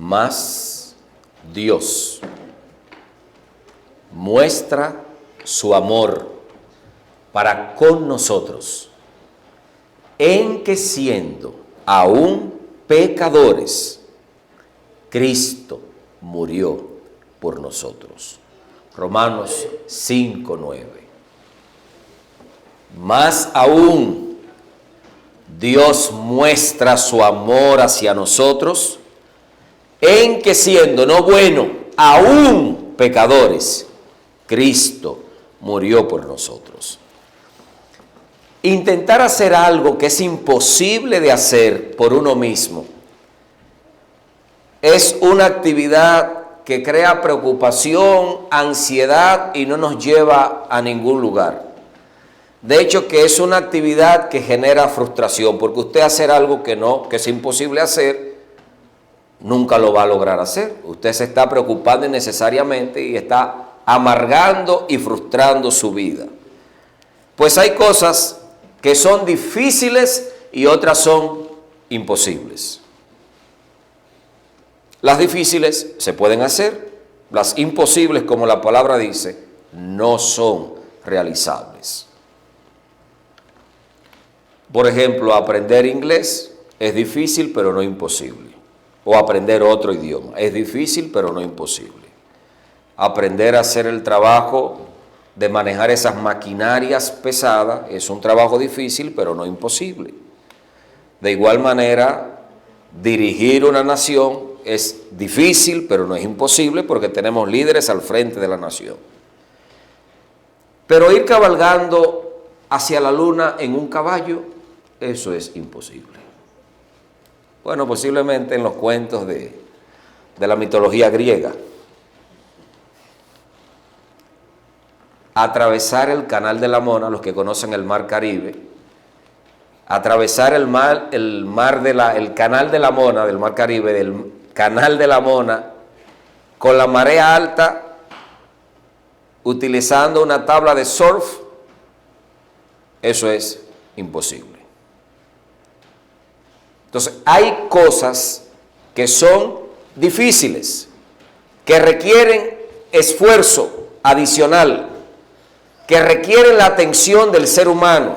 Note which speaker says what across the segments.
Speaker 1: Mas Dios muestra su amor para con nosotros, en que siendo aún pecadores, Cristo murió por nosotros. Romanos 5:9. Más aún, Dios muestra su amor hacia nosotros, en que siendo no bueno, aún pecadores, Cristo murió por nosotros. Intentar hacer algo que es imposible de hacer por uno mismo es una actividad que crea preocupación, ansiedad y no nos lleva a ningún lugar. De hecho, que es una actividad que genera frustración, porque usted hacer algo que es imposible hacer, nunca lo va a lograr hacer. Usted se está preocupando innecesariamente y está amargando y frustrando su vida. Pues hay cosas que son difíciles y otras son imposibles. Las difíciles se pueden hacer, las imposibles, como la palabra dice, no son realizables. Por ejemplo, aprender inglés es difícil, pero no imposible. O aprender otro idioma es difícil, pero no imposible. Aprender a hacer el trabajo de manejar esas maquinarias pesadas es un trabajo difícil, pero no imposible. De igual manera, dirigir una nación es difícil, pero no es imposible, porque tenemos líderes al frente de la nación. Pero ir cabalgando hacia la luna en un caballo, eso es imposible. Bueno, posiblemente en los cuentos de la mitología griega. Atravesar el Canal de la Mona, los que conocen el Mar Caribe, atravesar el Canal de la Mona, del Mar Caribe, del Canal de la Mona, con la marea alta, utilizando una tabla de surf, eso es imposible. Entonces, hay cosas que son difíciles, que requieren esfuerzo adicional, que requieren la atención del ser humano,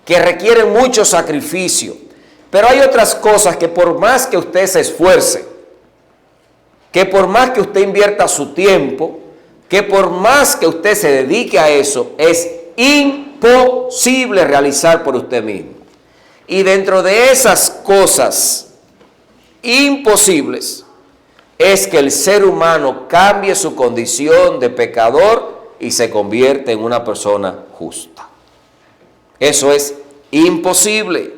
Speaker 1: que requieren mucho sacrificio. Pero hay otras cosas que por más que usted se esfuerce, que por más que usted invierta su tiempo, que por más que usted se dedique a eso, es imposible realizar por usted mismo. Y dentro de esas cosas imposibles es que el ser humano cambie su condición de pecador y se convierte en una persona justa. Eso es imposible.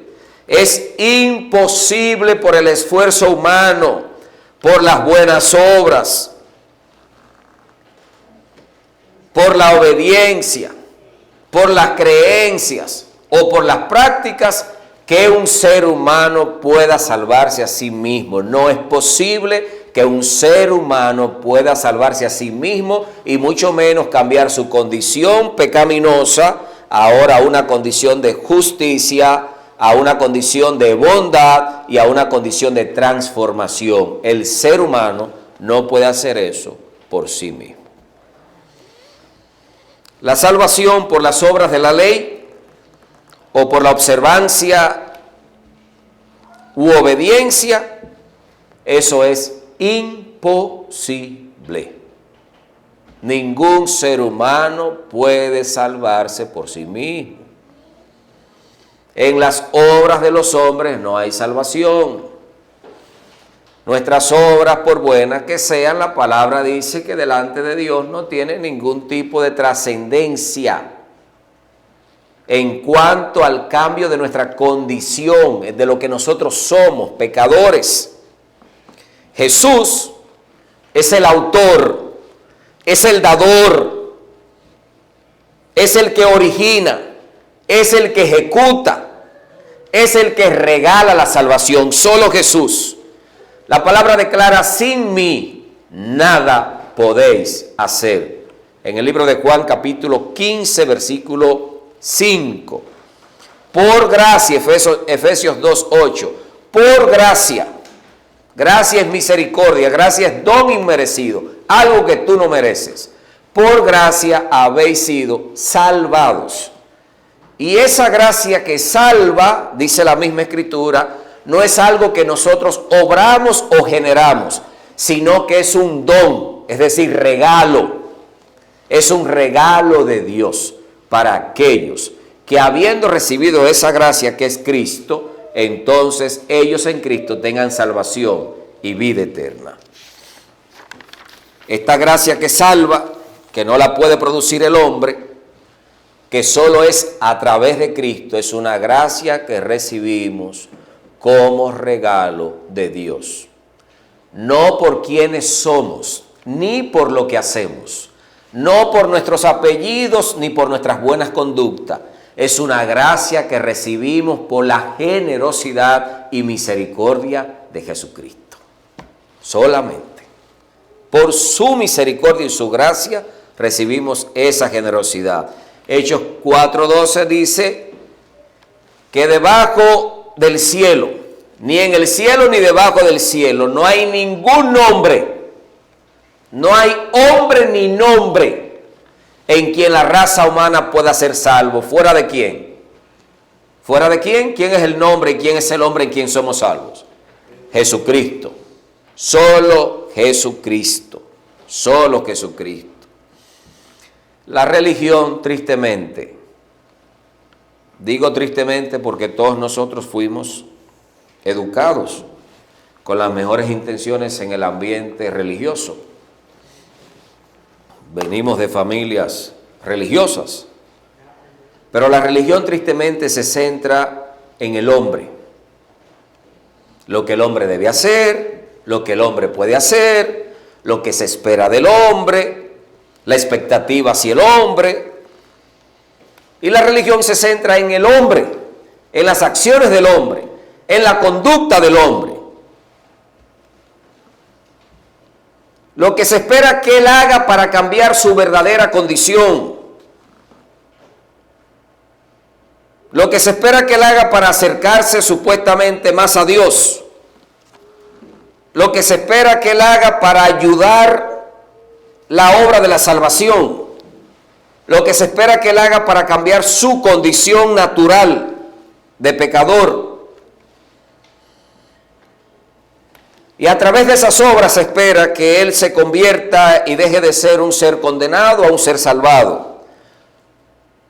Speaker 1: Es imposible por el esfuerzo humano, por las buenas obras, por la obediencia, por las creencias o por las prácticas, que un ser humano pueda salvarse a sí mismo. No es posible que un ser humano pueda salvarse a sí mismo y mucho menos cambiar su condición pecaminosa ahora a una condición de justicia, a una condición de bondad y a una condición de transformación. El ser humano no puede hacer eso por sí mismo. La salvación por las obras de la ley o por la observancia u obediencia, eso es imposible. Ningún ser humano puede salvarse por sí mismo. En las obras de los hombres no hay salvación. Nuestras obras, por buenas que sean, la palabra dice que delante de Dios no tienen ningún tipo de trascendencia en cuanto al cambio de nuestra condición, de lo que nosotros somos, pecadores. Jesús es el autor, es el dador, es el que origina, es el que ejecuta, es el que regala la salvación. Solo Jesús. La palabra declara: sin mí nada podéis hacer. En el libro de Juan, capítulo 15, versículo 5. Por gracia, Efesios 2:8. Por gracia Gracia es misericordia, gracia es don inmerecido, algo que tú no mereces. Por gracia habéis sido salvados. Y esa gracia que salva, dice la misma Escritura, no es algo que nosotros obramos o generamos, sino que es un don, es decir, regalo. Es un regalo de Dios para aquellos que, habiendo recibido esa gracia que es Cristo, entonces ellos en Cristo tengan salvación y vida eterna. Esta gracia que salva, que no la puede producir el hombre, que solo es a través de Cristo, es una gracia que recibimos como regalo de Dios. No por quienes somos, ni por lo que hacemos, no por nuestros apellidos, ni por nuestras buenas conductas. Es una gracia que recibimos por la generosidad y misericordia de Jesucristo. Solamente por su misericordia y su gracia recibimos esa generosidad. Hechos 4:12 dice que debajo del cielo, ni en el cielo ni debajo del cielo, no hay ningún nombre, no hay hombre ni nombre en quien la raza humana pueda ser salvo. ¿Fuera de quién? ¿Fuera de quién? ¿Quién es el nombre y quién es el hombre en quien somos salvos? Jesucristo. Solo Jesucristo. Solo Jesucristo. La religión, tristemente, digo tristemente porque todos nosotros fuimos educados con las mejores intenciones en el ambiente religioso. Venimos de familias religiosas, pero la religión tristemente se centra en el hombre. Lo que el hombre debe hacer, lo que el hombre puede hacer, lo que se espera del hombre, la expectativa hacia el hombre. Y la religión se centra en el hombre, en las acciones del hombre, en la conducta del hombre. Lo que se espera que él haga para cambiar su verdadera condición. Lo que se espera que él haga para acercarse supuestamente más a Dios. Lo que se espera que él haga para ayudar la obra de la salvación. Lo que se espera que él haga para cambiar su condición natural de pecador. Y a través de esas obras se espera que él se convierta y deje de ser un ser condenado a un ser salvado.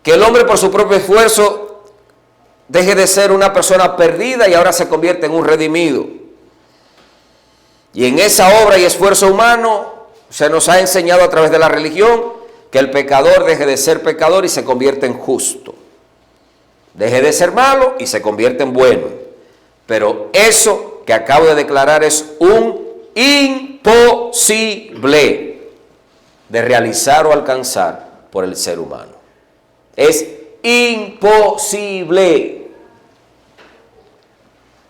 Speaker 1: Que el hombre por su propio esfuerzo deje de ser una persona perdida y ahora se convierte en un redimido. Y en esa obra y esfuerzo humano se nos ha enseñado a través de la religión que el pecador deje de ser pecador y se convierte en justo. Deje de ser malo y se convierte en bueno. Pero eso que acabo de declarar es un imposible de realizar o alcanzar por el ser humano. Es imposible.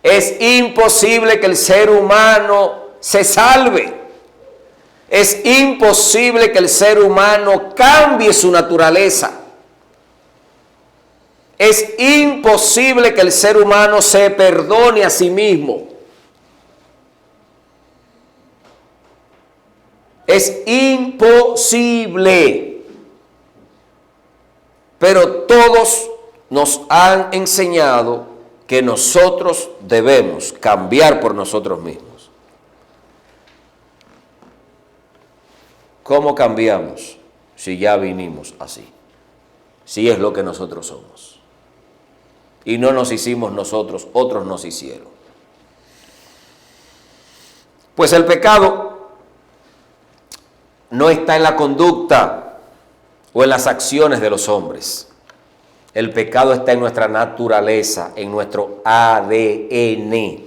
Speaker 1: Es imposible que el ser humano se salve. Es imposible que el ser humano cambie su naturaleza. Es imposible que el ser humano se perdone a sí mismo. Es imposible. Pero todos nos han enseñado que nosotros debemos cambiar por nosotros mismos. ¿Cómo cambiamos si ya vinimos así? Si es lo que nosotros somos. Y no nos hicimos nosotros, otros nos hicieron. Pues el pecado no está en la conducta o en las acciones de los hombres. El pecado está en nuestra naturaleza, en nuestro ADN.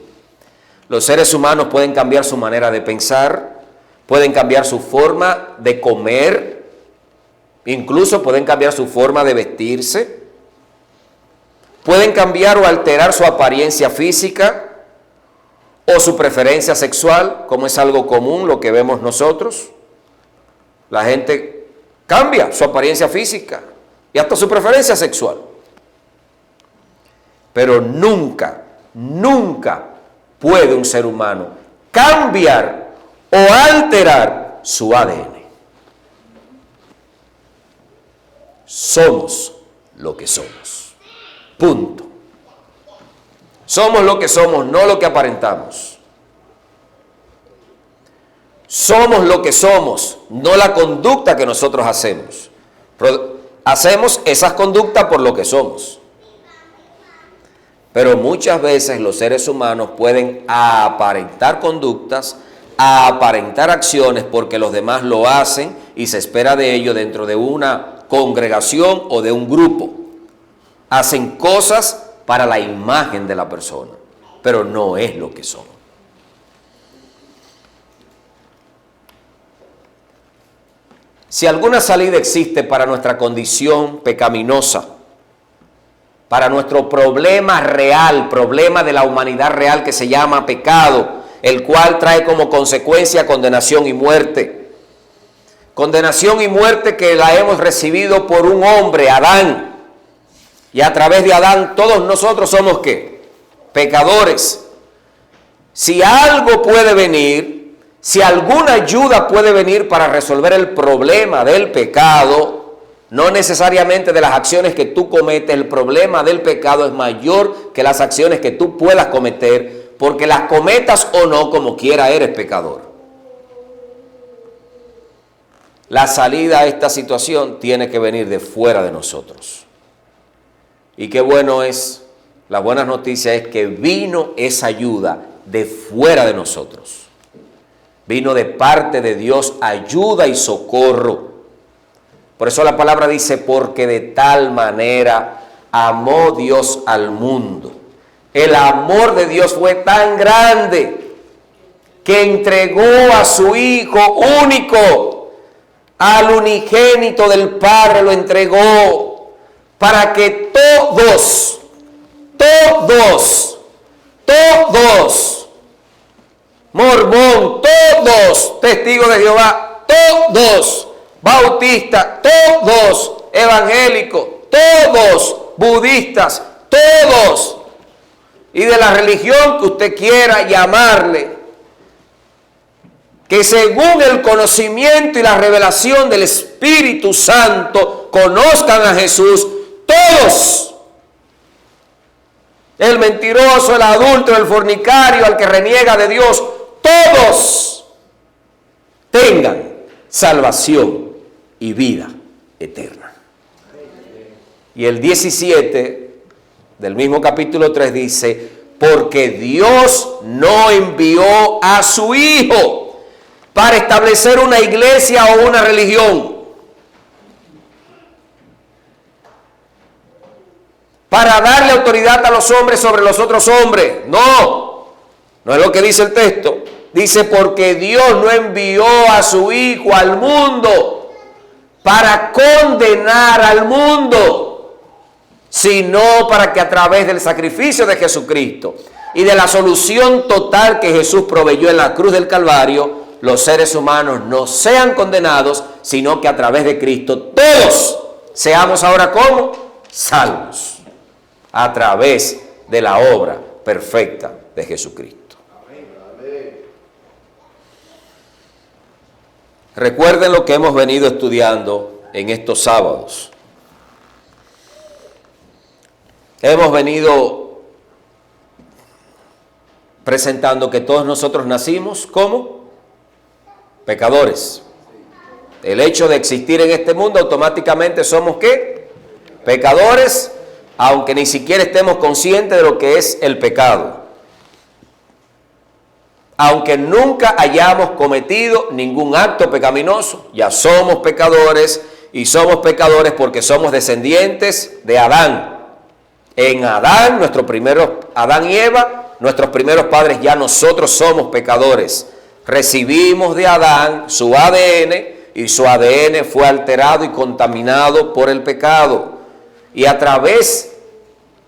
Speaker 1: Los seres humanos pueden cambiar su manera de pensar, pueden cambiar su forma de comer, incluso pueden cambiar su forma de vestirse, pueden cambiar o alterar su apariencia física o su preferencia sexual, como es algo común, lo que vemos nosotros. La gente cambia su apariencia física y hasta su preferencia sexual. Pero nunca, nunca puede un ser humano cambiar o alterar su ADN. Somos lo que somos. Punto. Somos lo que somos, no lo que aparentamos. Somos lo que somos, no la conducta que nosotros hacemos. Hacemos esas conductas por lo que somos. Pero muchas veces los seres humanos pueden aparentar conductas, aparentar acciones porque los demás lo hacen y se espera de ello dentro de una congregación o de un grupo. Hacen cosas para la imagen de la persona, pero no es lo que son. Si alguna salida existe para nuestra condición pecaminosa, para nuestro problema real, problema de la humanidad real que se llama pecado, el cual trae como consecuencia condenación y muerte. Condenación y muerte que la hemos recibido por un hombre, Adán. Y a través de Adán todos nosotros somos ¿qué? Pecadores. Si algo puede venir, si alguna ayuda puede venir para resolver el problema del pecado, no necesariamente de las acciones que tú cometes, el problema del pecado es mayor que las acciones que tú puedas cometer, porque las cometas o no, como quiera eres pecador. La salida a esta situación tiene que venir de fuera de nosotros. Y qué bueno es, la buena noticia es que vino esa ayuda de fuera de nosotros. Vino de parte de Dios ayuda y socorro. Por eso la palabra dice, porque de tal manera amó Dios al mundo. El amor de Dios fue tan grande que entregó a su Hijo único, al unigénito del Padre lo entregó, para que todos, mormón, todos, testigos de Jehová, todos, bautistas, todos, evangélicos, todos, budistas, todos, y de la religión que usted quiera llamarle, que según el conocimiento y la revelación del Espíritu Santo conozcan a Jesús, todos, el mentiroso, el adúltero, el fornicario, al que reniega de Dios, todos tengan salvación y vida eterna. Y el 17 del mismo capítulo 3 dice, porque Dios no envió a su Hijo para establecer una iglesia o una religión, para darle autoridad a los hombres sobre los otros hombres. No es lo que dice el texto. Dice, porque Dios no envió a su Hijo al mundo para condenar al mundo, sino para que a través del sacrificio de Jesucristo y de la solución total que Jesús proveyó en la cruz del Calvario, los seres humanos no sean condenados, sino que a través de Cristo todos seamos ahora como salvos, a través de la obra perfecta de Jesucristo. Recuerden lo que hemos venido estudiando en estos sábados. Hemos venido presentando que todos nosotros nacimos como pecadores. El hecho de existir en este mundo automáticamente somos ¿qué? Pecadores, aunque ni siquiera estemos conscientes de lo que es el pecado. Aunque nunca hayamos cometido ningún acto pecaminoso, ya somos pecadores, y somos pecadores porque somos descendientes de Adán. En Adán, Adán y Eva, nuestros primeros padres, ya nosotros somos pecadores. Recibimos de Adán su ADN, y su ADN fue alterado y contaminado por el pecado. Y a través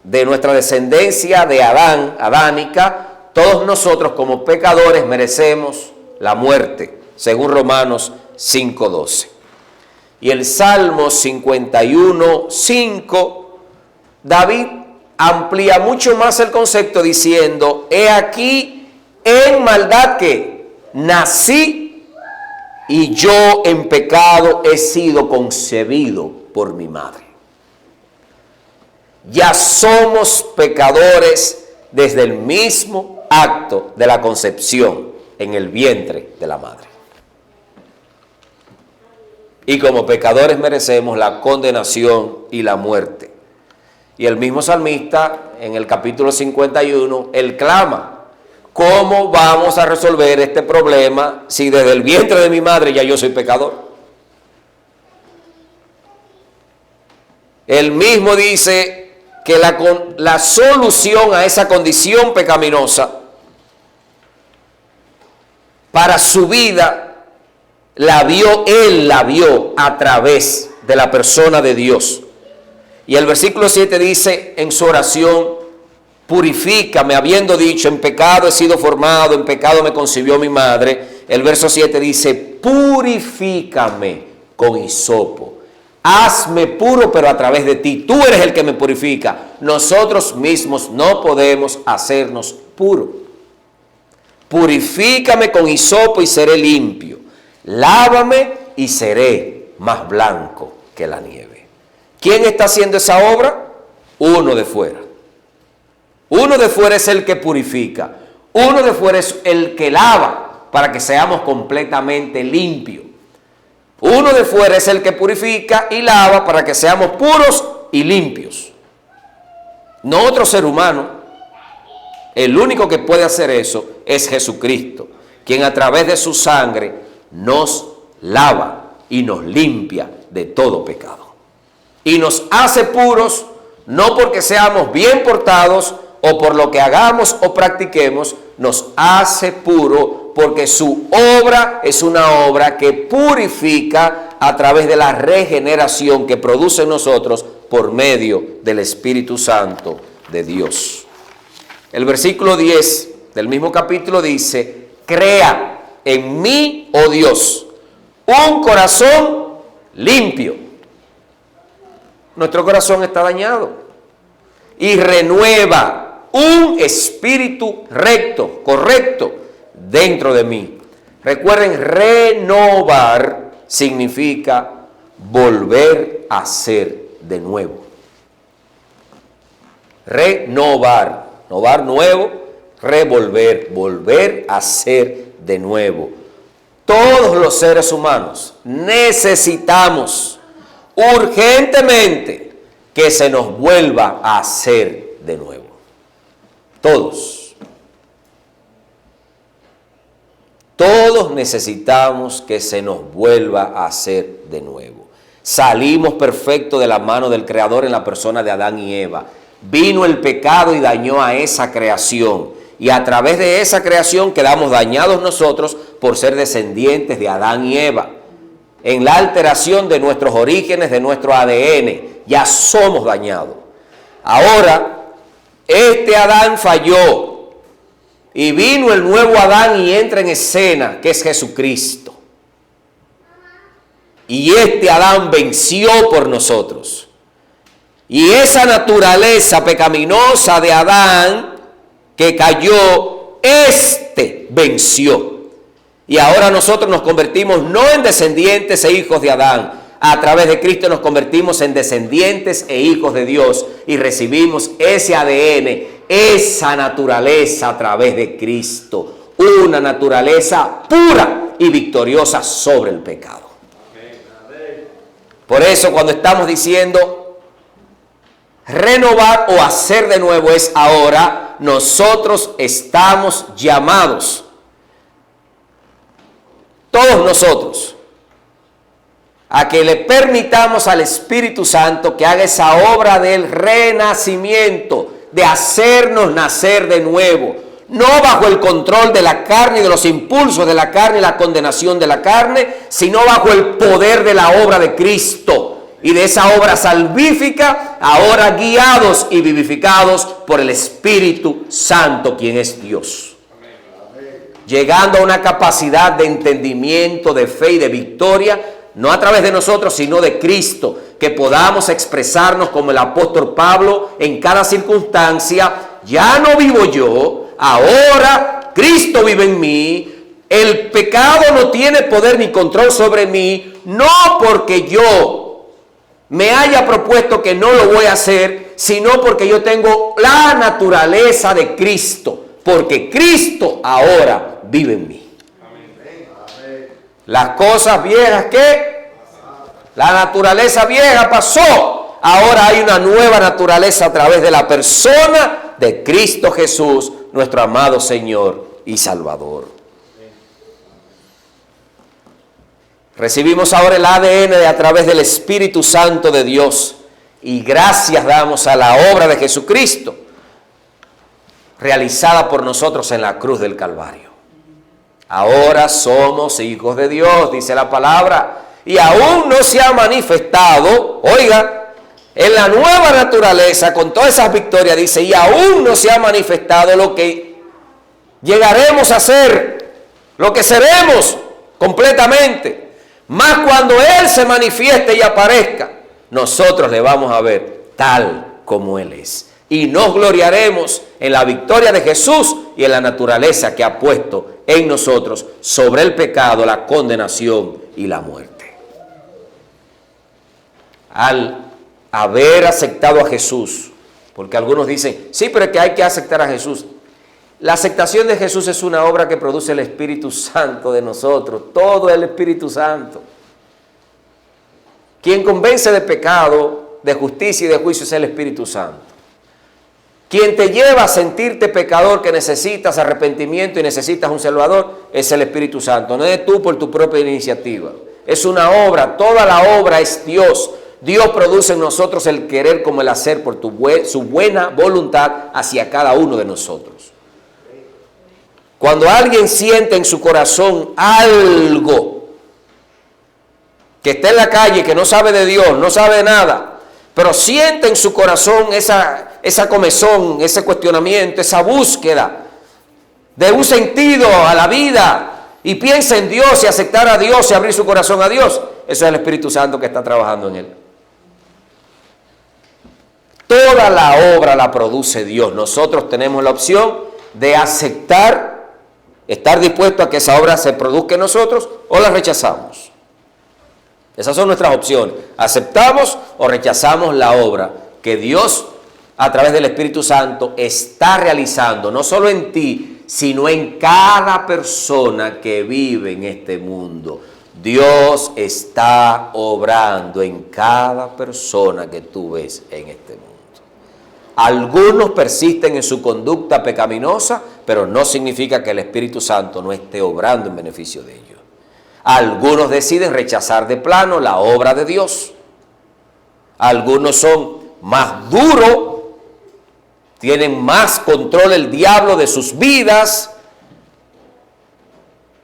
Speaker 1: de nuestra descendencia de Adán, adánica, todos nosotros como pecadores merecemos la muerte, según Romanos 5:12. Y el Salmo 51:5, David amplía mucho más el concepto diciendo, he aquí en maldad que nací y yo en pecado he sido concebido por mi madre. Ya somos pecadores desde el mismo acto de la concepción en el vientre de la madre. Y como pecadores merecemos la condenación y la muerte. Y el mismo salmista en el capítulo 51, él clama: ¿cómo vamos a resolver este problema si desde el vientre de mi madre ya yo soy pecador? Él mismo dice que la solución a esa condición pecaminosa para su vida él la vio a través de la persona de Dios. Y el versículo 7 dice en su oración: purifícame, habiendo dicho, en pecado he sido formado, en pecado me concibió mi madre. El verso 7 dice: purifícame con hisopo. Hazme puro, pero a través de ti. Tú eres el que me purifica. Nosotros mismos no podemos hacernos puros. Purifícame con hisopo y seré limpio. Lávame y seré más blanco que la nieve. ¿Quién está haciendo esa obra? Uno de fuera. Uno de fuera es el que purifica. Uno de fuera es el que lava para que seamos completamente limpios. Uno de fuera es el que purifica y lava para que seamos puros y limpios. No otro ser humano. El único que puede hacer eso es Jesucristo, quien a través de su sangre nos lava y nos limpia de todo pecado. Y nos hace puros no porque seamos bien portados o por lo que hagamos o practiquemos, nos hace puro porque su obra es una obra que purifica a través de la regeneración que produce en nosotros por medio del Espíritu Santo de Dios. El versículo 10 del mismo capítulo dice: crea en mí, oh Dios, un corazón limpio. Nuestro corazón está dañado. Y renueva un espíritu recto, correcto, dentro de mí. Recuerden, renovar significa volver a ser de nuevo. Renovar, renovar nuevo, revolver, volver a ser de nuevo. Todos los seres humanos necesitamos urgentemente que se nos vuelva a hacer de nuevo. Todos. Todos necesitamos que se nos vuelva a hacer de nuevo. Salimos perfectos de la mano del Creador en la persona de Adán y Eva. Vino el pecado y dañó a esa creación. Y a través de esa creación quedamos dañados nosotros por ser descendientes de Adán y Eva. En la alteración de nuestros orígenes, de nuestro ADN, ya somos dañados. Ahora, este Adán falló y vino el nuevo Adán y entra en escena, que es Jesucristo. Y este Adán venció por nosotros. Y esa naturaleza pecaminosa de Adán que cayó, venció. Y ahora nosotros nos convertimos no en descendientes e hijos de Adán. A través de Cristo nos convertimos en descendientes e hijos de Dios y recibimos ese ADN, esa naturaleza a través de Cristo. Una naturaleza pura y victoriosa sobre el pecado. Por eso cuando estamos diciendo renovar o hacer de nuevo es ahora, nosotros estamos llamados, todos nosotros, a que le permitamos al Espíritu Santo que haga esa obra del renacimiento, de hacernos nacer de nuevo, no bajo el control de la carne y de los impulsos de la carne y la condenación de la carne, sino bajo el poder de la obra de Cristo y de esa obra salvífica, ahora guiados y vivificados por el Espíritu Santo, quien es Dios. Llegando a una capacidad de entendimiento, de fe y de victoria, no a través de nosotros, sino de Cristo, que podamos expresarnos como el apóstol Pablo en cada circunstancia. Ya no vivo yo, ahora Cristo vive en mí, el pecado no tiene poder ni control sobre mí, no porque yo me haya propuesto que no lo voy a hacer, sino porque yo tengo la naturaleza de Cristo, porque Cristo ahora vive en mí. Las cosas viejas que la naturaleza vieja pasó, ahora hay una nueva naturaleza a través de la persona de Cristo Jesús, nuestro amado Señor y Salvador. Recibimos ahora el ADN a través del Espíritu Santo de Dios y gracias damos a la obra de Jesucristo realizada por nosotros en la cruz del Calvario. Ahora somos hijos de Dios, dice la palabra, y aún no se ha manifestado, oiga, en la nueva naturaleza, con todas esas victorias, dice, y aún no se ha manifestado lo que llegaremos a ser, lo que seremos completamente. Más cuando Él se manifieste y aparezca, nosotros le vamos a ver tal como Él es. Y nos gloriaremos en la victoria de Jesús y en la naturaleza que ha puesto en nosotros sobre el pecado, la condenación y la muerte. Al haber aceptado a Jesús, porque algunos dicen, sí, pero es que hay que aceptar a Jesús. La aceptación de Jesús es una obra que produce el Espíritu Santo de nosotros, todo el Espíritu Santo. Quien convence de pecado, de justicia y de juicio es el Espíritu Santo. Quien te lleva a sentirte pecador, que necesitas arrepentimiento y necesitas un Salvador, es el Espíritu Santo. No es tú por tu propia iniciativa. Es una obra, toda la obra es Dios. Dios produce en nosotros el querer como el hacer por su buena voluntad hacia cada uno de nosotros. Cuando alguien siente en su corazón algo, que está en la calle, que no sabe de Dios, no sabe de nada, pero siente en su corazón esa comezón, ese cuestionamiento, esa búsqueda de un sentido a la vida y piensa en Dios y aceptar a Dios y abrir su corazón a Dios, eso es el Espíritu Santo que está trabajando en él. Toda la obra la produce Dios. Nosotros tenemos la opción de aceptar, estar dispuesto a que esa obra se produzca en nosotros o la rechazamos. Esas son nuestras opciones. Aceptamos o rechazamos la obra que Dios a través del Espíritu Santo está realizando, no solo en ti, sino en cada persona que vive en este mundo. Dios está obrando en cada persona que tú ves en este mundo. Algunos persisten en su conducta pecaminosa, pero no significa que el Espíritu Santo no esté obrando en beneficio de ellos. Algunos deciden rechazar de plano la obra de Dios. Algunos son más duros, tienen más control el diablo de sus vidas,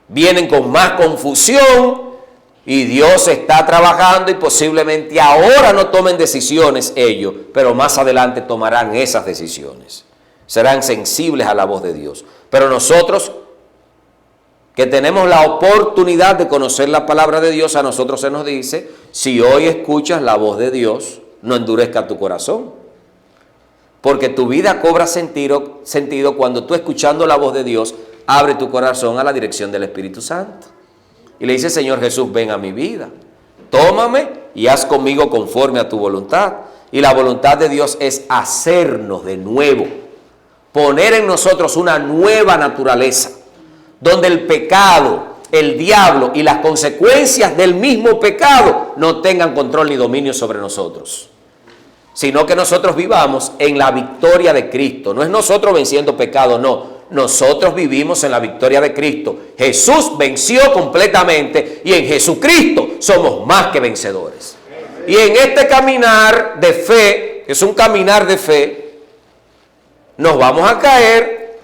Speaker 1: vienen con más confusión y Dios está trabajando y posiblemente ahora no tomen decisiones ellos, pero más adelante tomarán esas decisiones. Serán sensibles a la voz de Dios. Pero nosotros, que tenemos la oportunidad de conocer la palabra de Dios, a nosotros se nos dice, si hoy escuchas la voz de Dios, no endurezca tu corazón. Porque tu vida cobra sentido cuando tú, escuchando la voz de Dios, abre tu corazón a la dirección del Espíritu Santo. Y le dice, Señor Jesús, ven a mi vida. Tómame y haz conmigo conforme a tu voluntad. Y la voluntad de Dios es hacernos de nuevo, poner en nosotros una nueva naturaleza, donde el pecado, el diablo y las consecuencias del mismo pecado no tengan control ni dominio sobre nosotros, sino que nosotros vivamos en la victoria de Cristo. No es nosotros venciendo pecado, no. Nosotros vivimos en la victoria de Cristo. Jesús venció completamente y en Jesucristo somos más que vencedores. Y en este caminar de fe, que es un caminar de fe, nos vamos a caer.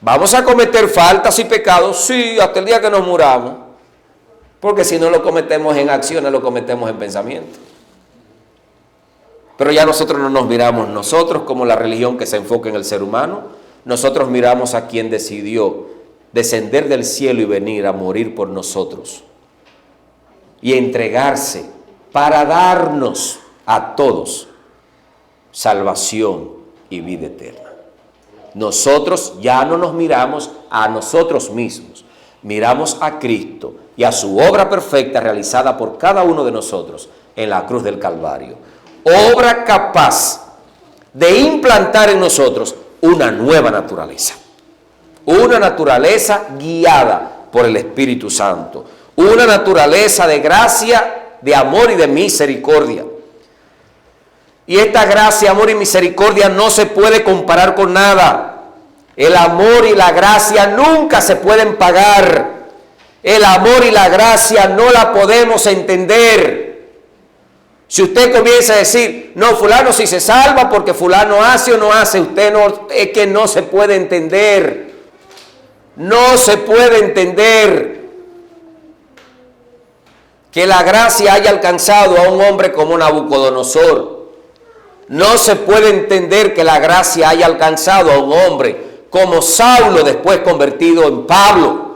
Speaker 1: ¿Vamos a cometer faltas y pecados? Sí, hasta el día que nos muramos. Porque si no lo cometemos en acciones, lo cometemos en pensamiento. Pero ya nosotros no nos miramos nosotros como la religión que se enfoca en el ser humano. Nosotros miramos a quien decidió descender del cielo y venir a morir por nosotros. Y entregarse para darnos a todos salvación y vida eterna. nosotros ya no nos miramos a nosotros mismos, miramos a Cristo y a su obra perfecta realizada por cada uno de nosotros en la cruz del Calvario. Obra capaz de implantar en nosotros una nueva naturaleza. Una naturaleza guiada por el Espíritu Santo. Una naturaleza de gracia, de amor y de misericordia. Y esta gracia, amor y misericordia no se puede comparar con nada. El amor y la gracia nunca se pueden pagar. El amor y la gracia no la podemos entender. Si usted comienza a decir, no, fulano si se salva porque fulano hace o no hace, usted no, es que no se puede entender. No se puede entender que la gracia haya alcanzado a un hombre como Nabucodonosor. No se puede entender que la gracia haya alcanzado a un hombre como Saulo, después convertido en Pablo.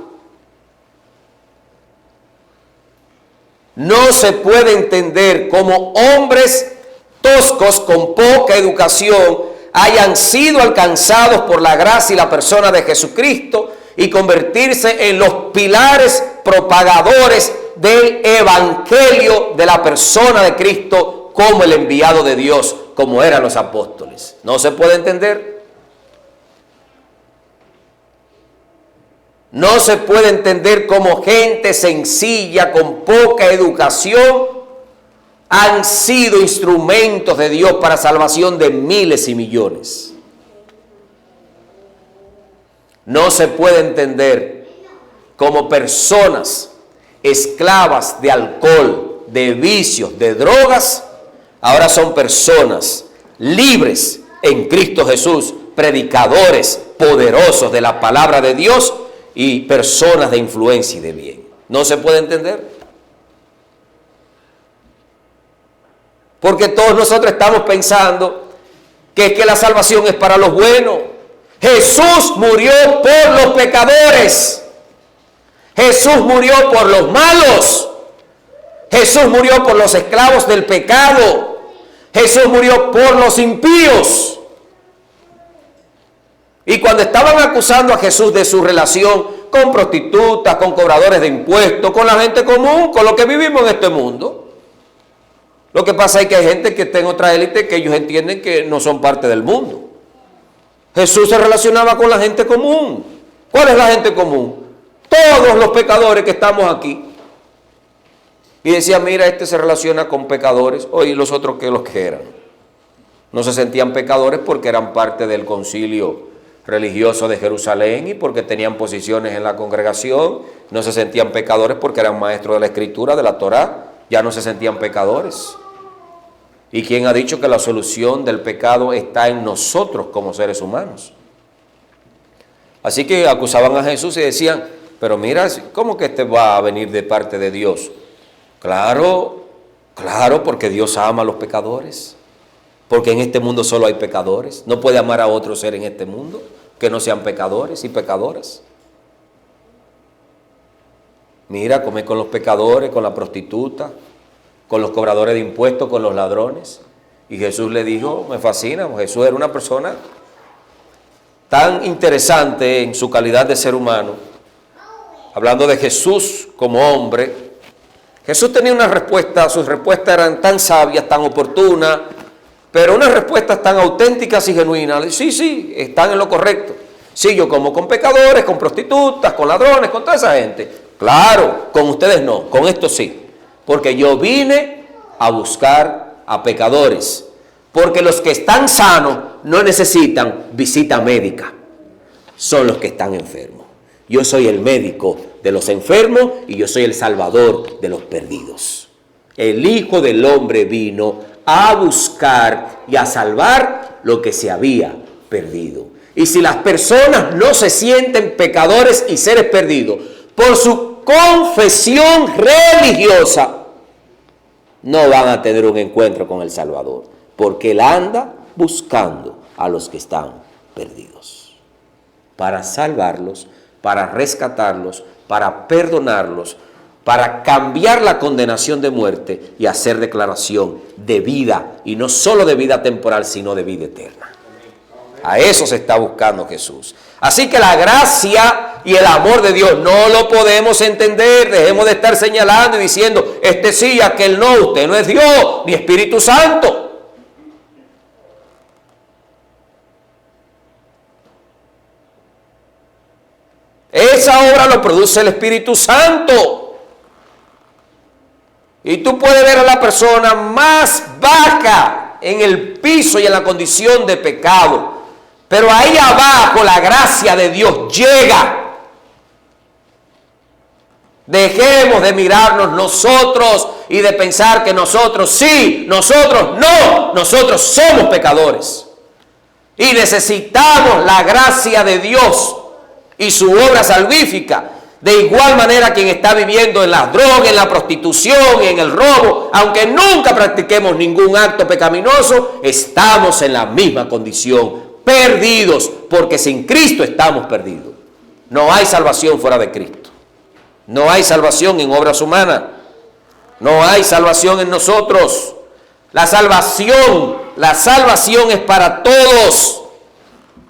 Speaker 1: No se puede entender cómo hombres toscos con poca educación hayan sido alcanzados por la gracia y la persona de Jesucristo y convertirse en los pilares propagadores del evangelio de la persona de Cristo como el enviado de Dios, como eran los apóstoles. ¿No se puede entender? No se puede entender cómo gente sencilla, con poca educación, han sido instrumentos de Dios para salvación de miles y millones. No se puede entender cómo personas esclavas de alcohol, de vicios, de drogas, ahora son personas libres en Cristo Jesús, predicadores poderosos de la palabra de Dios y personas de influencia y de bien. ¿No se puede entender? Porque todos nosotros estamos pensando que la salvación es para los buenos. Jesús murió por los pecadores. Jesús murió por los malos. Jesús murió por los esclavos del pecado. Jesús murió por los impíos. Y cuando estaban acusando a Jesús de su relación con prostitutas, con cobradores de impuestos, con la gente común, con lo que vivimos en este mundo, lo que pasa es que hay gente que está en otra élite que ellos entienden que no son parte del mundo. Jesús se relacionaba con la gente común. ¿Cuál es la gente común? Todos los pecadores que estamos aquí. Y decía, mira, este se relaciona con pecadores. Oye, los otros que los que eran. No se sentían pecadores porque eran parte del concilio religioso de Jerusalén y porque tenían posiciones en la congregación. No se sentían pecadores porque eran maestros de la Escritura, de la Torá. Ya no se sentían pecadores. ¿Y quién ha dicho que la solución del pecado está en nosotros como seres humanos? Así que acusaban a Jesús y decían, pero mira, ¿cómo que este va a venir de parte de Dios? Claro, porque Dios ama a los pecadores. Porque en este mundo solo hay pecadores. No puede amar a otro ser en este mundo que no sean pecadores y pecadoras. Mira, come con los pecadores, con la prostituta, con los cobradores de impuestos, con los ladrones. Y Jesús le dijo, me fascina, Jesús era una persona tan interesante en su calidad de ser humano. Hablando de Jesús como hombre, Jesús tenía una respuesta, sus respuestas eran tan sabias, tan oportunas, pero unas respuestas tan auténticas y genuinas. Sí, están en lo correcto. Sí, yo como con pecadores, con prostitutas, con ladrones, con toda esa gente. Claro, con ustedes no, con esto sí. Porque yo vine a buscar a pecadores. Porque los que están sanos no necesitan visita médica. Son los que están enfermos. Yo soy el médico de los enfermos y yo soy el salvador de los perdidos. El Hijo del Hombre vino a buscar y a salvar lo que se había perdido. Y si las personas no se sienten pecadores y seres perdidos por su confesión religiosa, no van a tener un encuentro con el Salvador, porque Él anda buscando a los que están perdidos, para salvarlos, para rescatarlos, para perdonarlos, para cambiar la condenación de muerte y hacer declaración de vida, y no solo de vida temporal, sino de vida eterna. A eso se está buscando Jesús. Así que la gracia y el amor de Dios no lo podemos entender. Dejemos de estar señalando y diciendo, este sí, aquel no. Usted no es Dios ni Espíritu Santo. Esa obra lo produce el Espíritu Santo. Y tú puedes ver a la persona más baja en el piso y en la condición de pecado. Pero ahí abajo la gracia de Dios llega. Dejemos de mirarnos nosotros y de pensar que nosotros sí, nosotros no, nosotros somos pecadores. Y necesitamos la gracia de Dios y su obra salvífica. De igual manera quien está viviendo en las drogas, en la prostitución, en el robo, aunque nunca practiquemos ningún acto pecaminoso, estamos en la misma condición, perdidos, porque sin Cristo estamos perdidos. No hay salvación fuera de Cristo. No hay salvación en obras humanas. No hay salvación en nosotros. La salvación es para todos.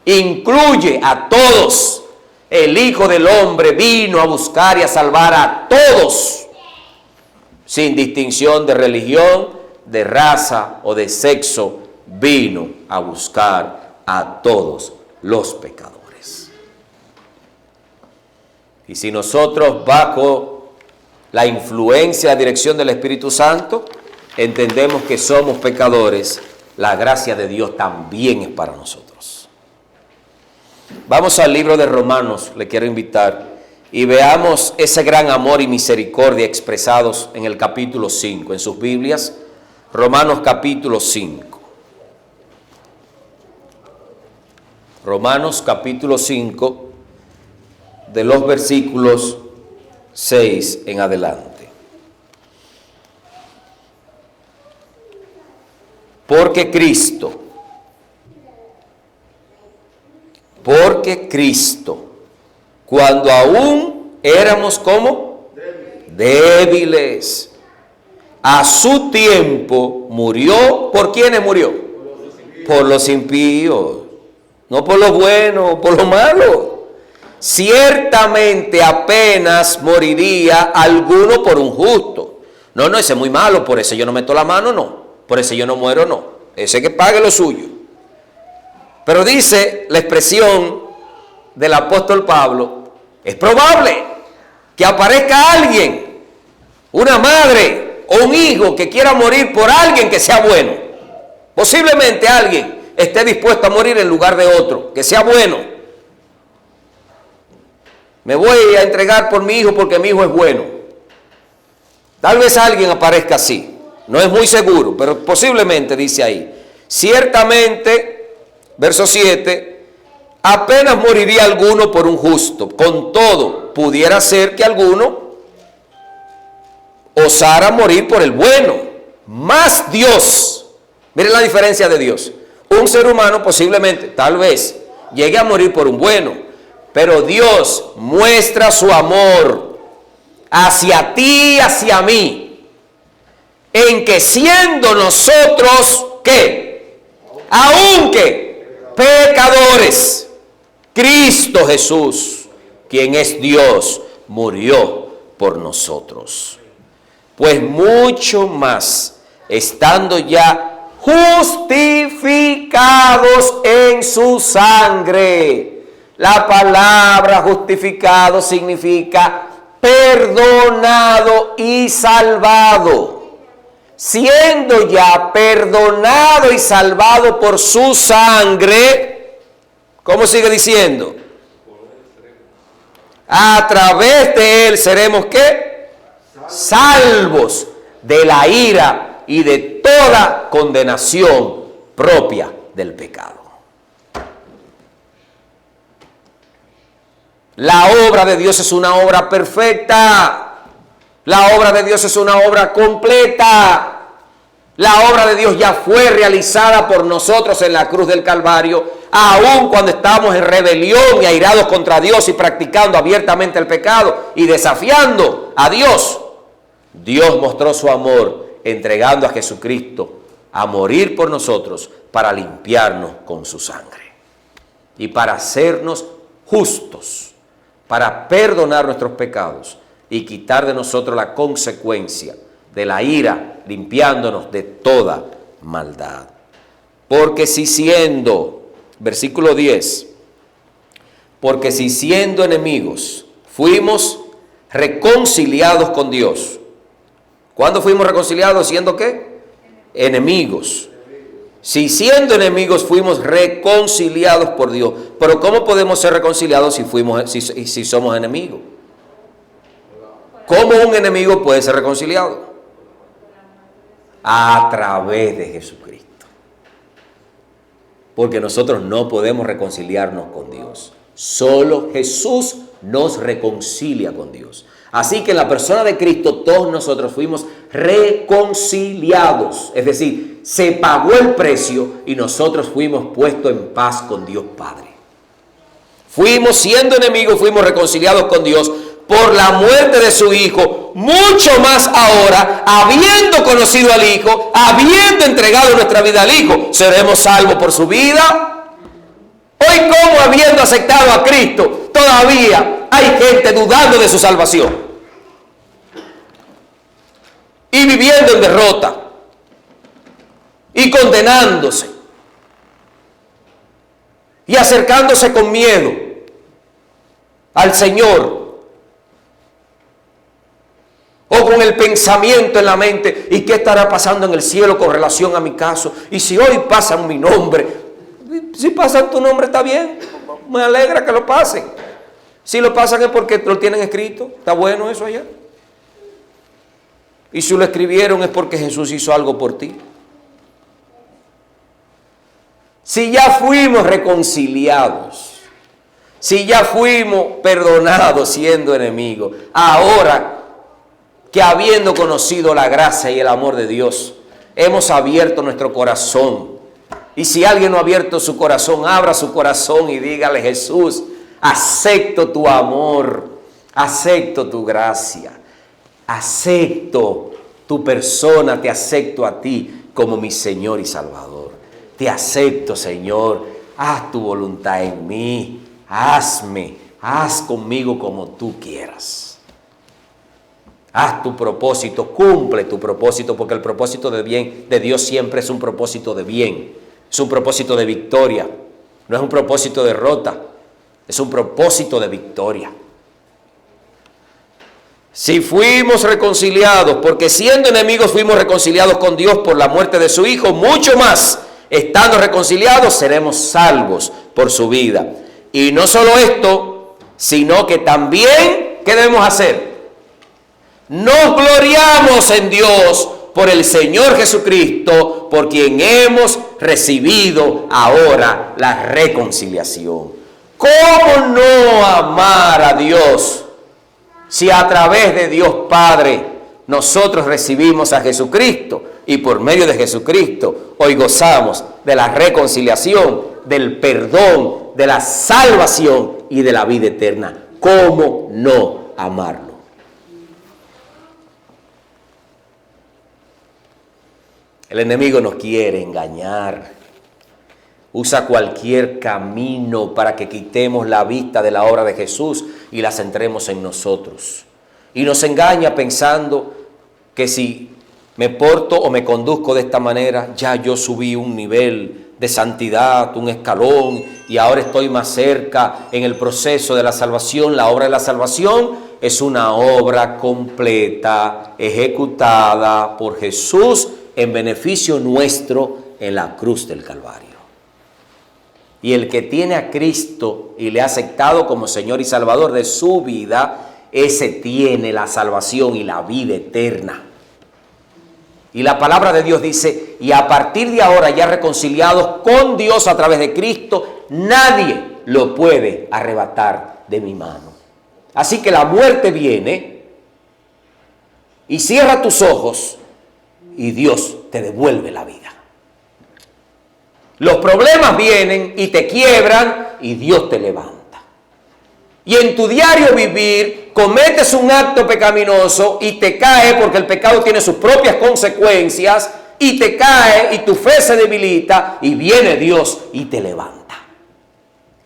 Speaker 1: Incluye a todos. El Hijo del Hombre vino a buscar y a salvar a todos, sin distinción de religión, de raza o de sexo. Vino a buscar a todos los pecadores. Y si nosotros, bajo la influencia, la dirección del Espíritu Santo, entendemos que somos pecadores, la gracia de Dios también es para nosotros. Vamos al libro de Romanos, le quiero invitar, y veamos ese gran amor y misericordia expresados en el capítulo 5, en sus Biblias, Romanos capítulo 5. Romanos capítulo 5, de los versículos 6 en adelante. Porque Cristo, cuando aún éramos como débiles, a su tiempo murió. ¿Por quiénes murió? Por los impíos, no por los buenos, por los malos. Ciertamente apenas moriría alguno por un justo. No, ese es muy malo, por ese yo no meto la mano, no. Por ese yo no muero, no. Ese que pague lo suyo. Pero dice la expresión del apóstol Pablo, es probable que aparezca alguien, una madre o un hijo que quiera morir por alguien que sea bueno. Posiblemente alguien esté dispuesto a morir en lugar de otro, que sea bueno. Me voy a entregar por mi hijo porque mi hijo es bueno. Tal vez alguien aparezca así, no es muy seguro, pero posiblemente dice ahí. Ciertamente, verso 7, apenas moriría alguno por un justo. Con todo, pudiera ser que alguno osara morir por el bueno. Más Dios, miren la diferencia de Dios. Un ser humano posiblemente, tal vez, llegue a morir por un bueno, pero Dios muestra su amor hacia ti, hacia mí, en que siendo nosotros, ¿qué? Aunque pecadores, Cristo Jesús, quien es Dios, murió por nosotros. Pues mucho más, estando ya justificados en su sangre. La palabra justificado significa perdonado y salvado. Siendo ya perdonado y salvado por su sangre, ¿cómo sigue diciendo? A través de él seremos ¿qué? Salvos de la ira y de toda condenación propia del pecado. La obra de Dios es una obra perfecta. La obra de Dios es una obra completa. La obra de Dios ya fue realizada por nosotros en la cruz del Calvario, aun cuando estábamos en rebelión y airados contra Dios y practicando abiertamente el pecado y desafiando a Dios. Dios mostró su amor entregando a Jesucristo a morir por nosotros para limpiarnos con su sangre. y para hacernos justos, para perdonar nuestros pecados y quitar de nosotros la consecuencia de la ira, limpiándonos de toda maldad. Porque si siendo, versículo 10, porque si siendo enemigos fuimos reconciliados con Dios. ¿Cuándo fuimos reconciliados? ¿Siendo qué? Enemigos. Si siendo enemigos fuimos reconciliados por Dios. Pero ¿cómo podemos ser reconciliados si somos enemigos? ¿Cómo un enemigo puede ser reconciliado? A través de Jesucristo. Porque nosotros no podemos reconciliarnos con Dios. Solo Jesús nos reconcilia con Dios. Así que en la persona de Cristo todos nosotros fuimos reconciliados. Es decir, se pagó el precio y nosotros fuimos puestos en paz con Dios Padre. Fuimos siendo enemigos, fuimos reconciliados con Dios por la muerte de su Hijo. Mucho más ahora, habiendo conocido al Hijo, habiendo entregado nuestra vida al Hijo, seremos salvos por su vida. Hoy, como habiendo aceptado a Cristo, todavía hay gente dudando de su salvación y viviendo en derrota y condenándose y acercándose con miedo al Señor, o con el pensamiento en la mente: ¿y qué estará pasando en el cielo con relación a mi caso? Y si hoy pasan mi nombre, si pasan tu nombre está bien, me alegra que lo pasen. Si lo pasan es porque lo tienen escrito, está bueno eso allá. Y si lo escribieron es porque Jesús hizo algo por ti. Si ya fuimos reconciliados, si ya fuimos perdonados siendo enemigos, ahora que habiendo conocido la gracia y el amor de Dios, hemos abierto nuestro corazón. Y si alguien no ha abierto su corazón, abra su corazón y dígale: Jesús, acepto tu amor, acepto tu gracia, acepto tu persona, te acepto a ti como mi Señor y Salvador. Te acepto, Señor, haz tu voluntad en mí, haz conmigo como tú quieras. Haz tu propósito, cumple tu propósito, porque el propósito de bien de Dios siempre es un propósito de bien, es un propósito de victoria, no es un propósito de derrota, es un propósito de victoria. Si fuimos reconciliados, porque siendo enemigos fuimos reconciliados con Dios por la muerte de su Hijo, mucho más, estando reconciliados, seremos salvos por su vida. Y no solo esto, sino que también, ¿qué debemos hacer? Nos gloriamos en Dios por el Señor Jesucristo, por quien hemos recibido ahora la reconciliación. ¿Cómo no amar a Dios si a través de Dios Padre nosotros recibimos a Jesucristo y por medio de Jesucristo hoy gozamos de la reconciliación, del perdón, de la salvación y de la vida eterna? ¿Cómo no amarlo? El enemigo nos quiere engañar. Usa cualquier camino para que quitemos la vista de la obra de Jesús y la centremos en nosotros. Y nos engaña pensando que si me porto o me conduzco de esta manera, ya yo subí un nivel de santidad, un escalón, y ahora estoy más cerca en el proceso de la salvación. La obra de la salvación es una obra completa, ejecutada por Jesús en beneficio nuestro en la cruz del Calvario. Y el que tiene a Cristo y le ha aceptado como Señor y Salvador de su vida, ese tiene la salvación y la vida eterna. Y la palabra de Dios dice: y a partir de ahora, ya reconciliados con Dios a través de Cristo, nadie lo puede arrebatar de mi mano. Así que la muerte viene y cierra tus ojos y Dios te devuelve la vida. Los problemas vienen y te quiebran y Dios te levanta. Y en tu diario vivir cometes un acto pecaminoso y te cae, porque el pecado tiene sus propias consecuencias, y te cae y tu fe se debilita y viene Dios y te levanta.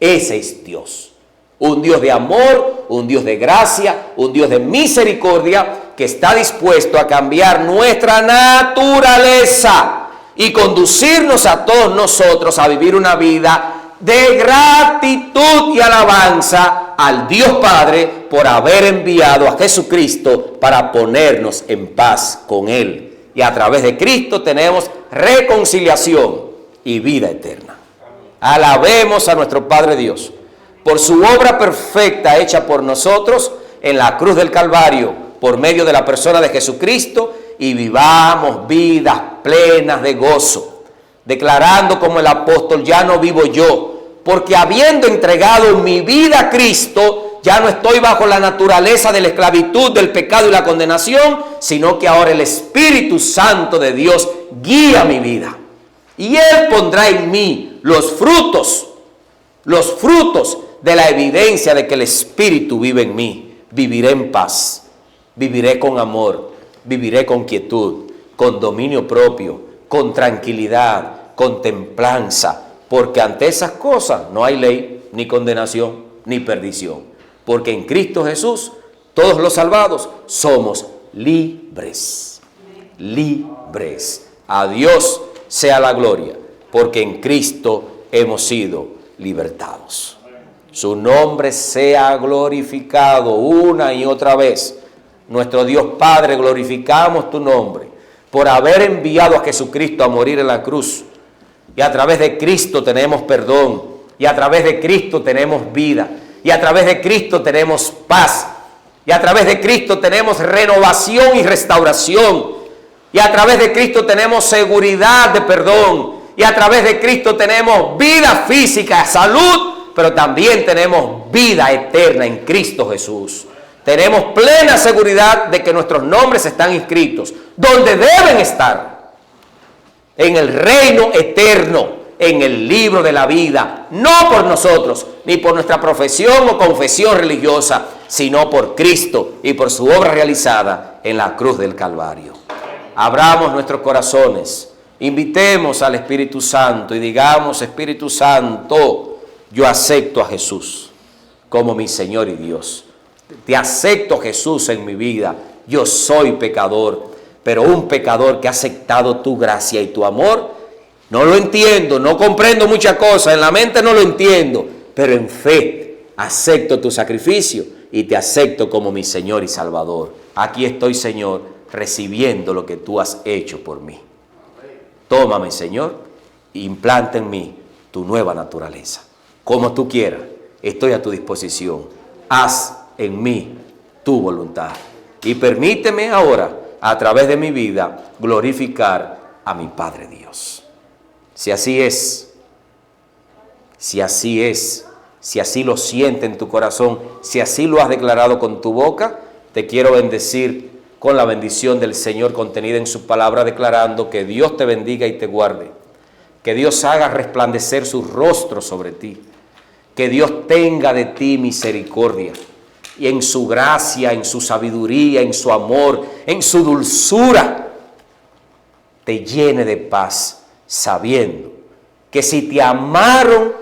Speaker 1: Ese es Dios. Un Dios de amor, un Dios de gracia, un Dios de misericordia que está dispuesto a cambiar nuestra naturaleza y conducirnos a todos nosotros a vivir una vida de gratitud y alabanza al Dios Padre por haber enviado a Jesucristo para ponernos en paz con Él. Y a través de Cristo tenemos reconciliación y vida eterna. Alabemos a nuestro Padre Dios por su obra perfecta hecha por nosotros en la cruz del Calvario, por medio de la persona de Jesucristo, y vivamos vidas plenas de gozo, declarando como el apóstol: ya no vivo yo, porque habiendo entregado mi vida a Cristo, ya no estoy bajo la naturaleza de la esclavitud, del pecado y la condenación, sino que ahora el Espíritu Santo de Dios guía mi vida. Y Él pondrá en mí los frutos de la evidencia de que el Espíritu vive en mí. Viviré en paz, viviré con amor, viviré con quietud, con dominio propio, con tranquilidad, con templanza, porque ante esas cosas no hay ley, ni condenación, ni perdición. Porque en Cristo Jesús, todos los salvados somos libres. Libres. A Dios sea la gloria, porque en Cristo hemos sido libertados. Su nombre sea glorificado una y otra vez. Nuestro Dios Padre, glorificamos tu nombre por haber enviado a Jesucristo a morir en la cruz. Y a través de Cristo tenemos perdón. Y a través de Cristo tenemos vida. Y a través de Cristo tenemos paz. Y a través de Cristo tenemos renovación y restauración. Y a través de Cristo tenemos seguridad de perdón. Y a través de Cristo tenemos vida física, salud, pero también tenemos vida eterna en Cristo Jesús. Tenemos plena seguridad de que nuestros nombres están inscritos donde deben estar, en el reino eterno, en el libro de la vida, no por nosotros, ni por nuestra profesión o confesión religiosa, sino por Cristo y por su obra realizada en la cruz del Calvario. Abramos nuestros corazones, invitemos al Espíritu Santo y digamos: Espíritu Santo, yo acepto a Jesús como mi Señor y Dios. Te acepto, Jesús, en mi vida. Yo soy pecador, pero un pecador que ha aceptado tu gracia y tu amor. No lo entiendo, no comprendo muchas cosas, en la mente no lo entiendo, pero en fe acepto tu sacrificio y te acepto como mi Señor y Salvador. Aquí estoy, Señor, recibiendo lo que tú has hecho por mí. Tómame, Señor, e implanta en mí tu nueva naturaleza. Como tú quieras, estoy a tu disposición. Haz en mí tu voluntad. Y permíteme ahora, a través de mi vida, glorificar a mi Padre Dios. Si así es, si así lo siente en tu corazón, si así lo has declarado con tu boca, te quiero bendecir con la bendición del Señor contenida en su palabra, declarando que Dios te bendiga y te guarde, que Dios haga resplandecer su rostro sobre ti, que Dios tenga de ti misericordia, y en su gracia, en su sabiduría, en su amor, en su dulzura, te llene de paz, sabiendo que si te amaron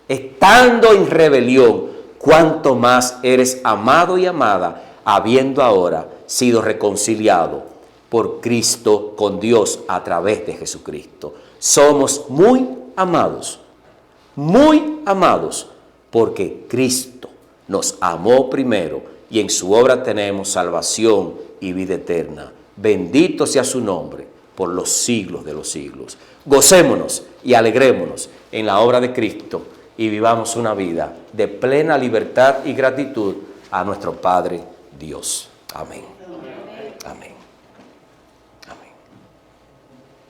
Speaker 1: estando en rebelión, cuánto más eres amado y amada, habiendo ahora sido reconciliado por Cristo con Dios a través de Jesucristo. Somos muy amados, porque Cristo nos amó primero y en su obra tenemos salvación y vida eterna. Bendito sea su nombre por los siglos de los siglos. Gocémonos y alegrémonos en la obra de Cristo y vivamos una vida de plena libertad y gratitud a nuestro Padre Dios. Amén. Amén.